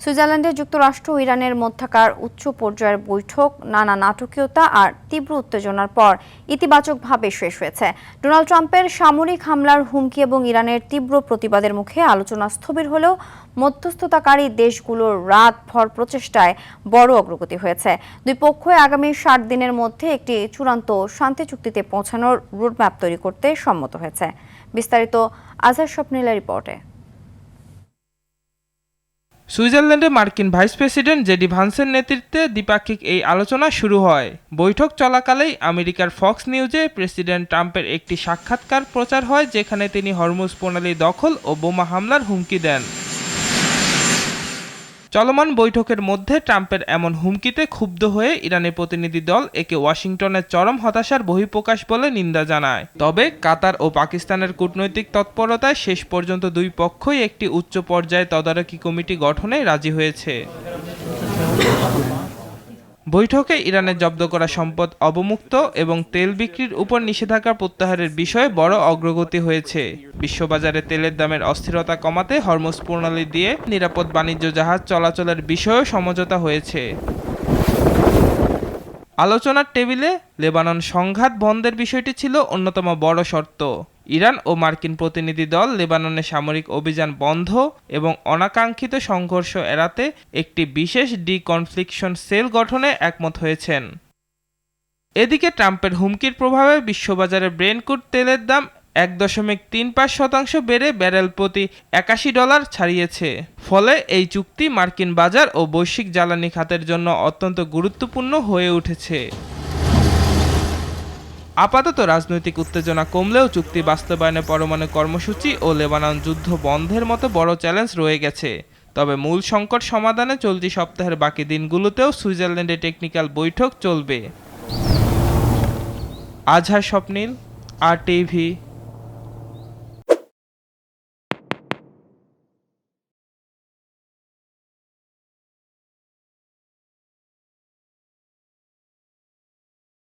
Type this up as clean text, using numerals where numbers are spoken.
সুইজারল্যান্ডে যুক্তরাষ্ট্র ও ইরানের মধ্যকার উচ্চ পর্যায়ের বৈঠক নানা নাটকীয়তা আর তীব্র উত্তেজনার পর ইতিবাচকভাবে শেষ হয়েছে। ডোনাল্ড ট্রাম্পের সামরিক হামলার হুমকি এবং ইরানের তীব্র প্রতিবাদের মুখে আলোচনা স্থবির হলেও মধ্যস্থতাকারী দেশগুলোর রাতভর প্রচেষ্টায় বড় অগ্রগতি হয়েছে। দুই পক্ষই আগামী 60 দিনের মধ্যে একটি চূড়ান্ত শান্তি চুক্তিতে পৌঁছানোর রোডম্যাপ তৈরি করতে সম্মত হয়েছে। বিস্তারিত আজহার স্বপ্নিলের রিপোর্টে। সুইজারল্যান্ডে মার্কিন ভাইস প্রেসিডেন্ট জেডি ভান্সের নেতৃত্বে দ্বিপাক্ষিক এই আলোচনা শুরু হয়। বৈঠক চলাকালেই আমেরিকার ফক্স নিউজে প্রেসিডেন্ট ট্রাম্পের একটি সাক্ষাৎকার প্রচার হয়, যেখানে তিনি হরমুজ প্রণালী দখল ও বোমা হামলার হুমকি দেন। চলমান বৈঠকের মধ্যে ট্রাম্পের এমন হুমকিতে ক্ষুব্ধ হয়ে ইরানের প্রতিনিধি দল একে ওয়াশিংটনের চরম হতাশার বহিঃপ্রকাশ বলে নিন্দা জানায়। তবে কাতার ও পাকিস্তানের কূটনৈতিক তৎপরতায় শেষ পর্যন্ত দুই পক্ষই একটি উচ্চ পর্যায়ে তদারকি কমিটি গঠনে রাজি হয়েছে। বৈঠকে ইরানের জব্দ করা সম্পদ অবমুক্ত এবং তেল বিক্রির উপর নিষেধাজ্ঞা প্রত্যাহারের বিষয়ে বড় অগ্রগতি হয়েছে। বিশ্ববাজারে তেলের দামের অস্থিরতা কমাতে হরমুজ প্রণালী দিয়ে নিরাপদ বাণিজ্য জাহাজ চলাচলের বিষয়েও সমঝোতা হয়েছে। আলোচনার টেবিলে লেবানন সংঘাত বন্ধের বিষয়টি ছিল অন্যতম বড় শর্ত। ইরান ও মার্কিন প্রতিনিধি দল লেবাননে সামরিক অভিযান বন্ধ এবং অনাকাঙ্ক্ষিত সংঘর্ষ এড়াতে একটি বিশেষ ডিকনফ্লিকশন সেল গঠনে একমত হয়েছেন। এদিকে ট্রাম্পের হুমকির প্রভাবে বিশ্ববাজারে ব্রেন্ট ক্রুড তেলের দাম 1.35% বেড়ে ব্যারেল প্রতি $81 ছাড়িয়েছে। ফলে এই চুক্তি মার্কিন বাজার ও বৈশ্বিক জ্বালানি খাতের জন্য অত্যন্ত গুরুত্বপূর্ণ হয়ে উঠেছে। আপাতত রাজনৈতিক উত্তেজনা কমলেও চুক্তি বাস্তবায়নে পরমাণু কর্মসূচি ও লেবানন যুদ্ধ বন্ধের মতো বড় চ্যালেঞ্জ রয়ে গেছে। তবে মূল সংকট সমাধানে চলতি সপ্তাহের বাকি দিনগুলোতেও সুইজারল্যান্ডে টেকনিক্যাল বৈঠক চলবে। আজহার স্বপ্নিল, RTV।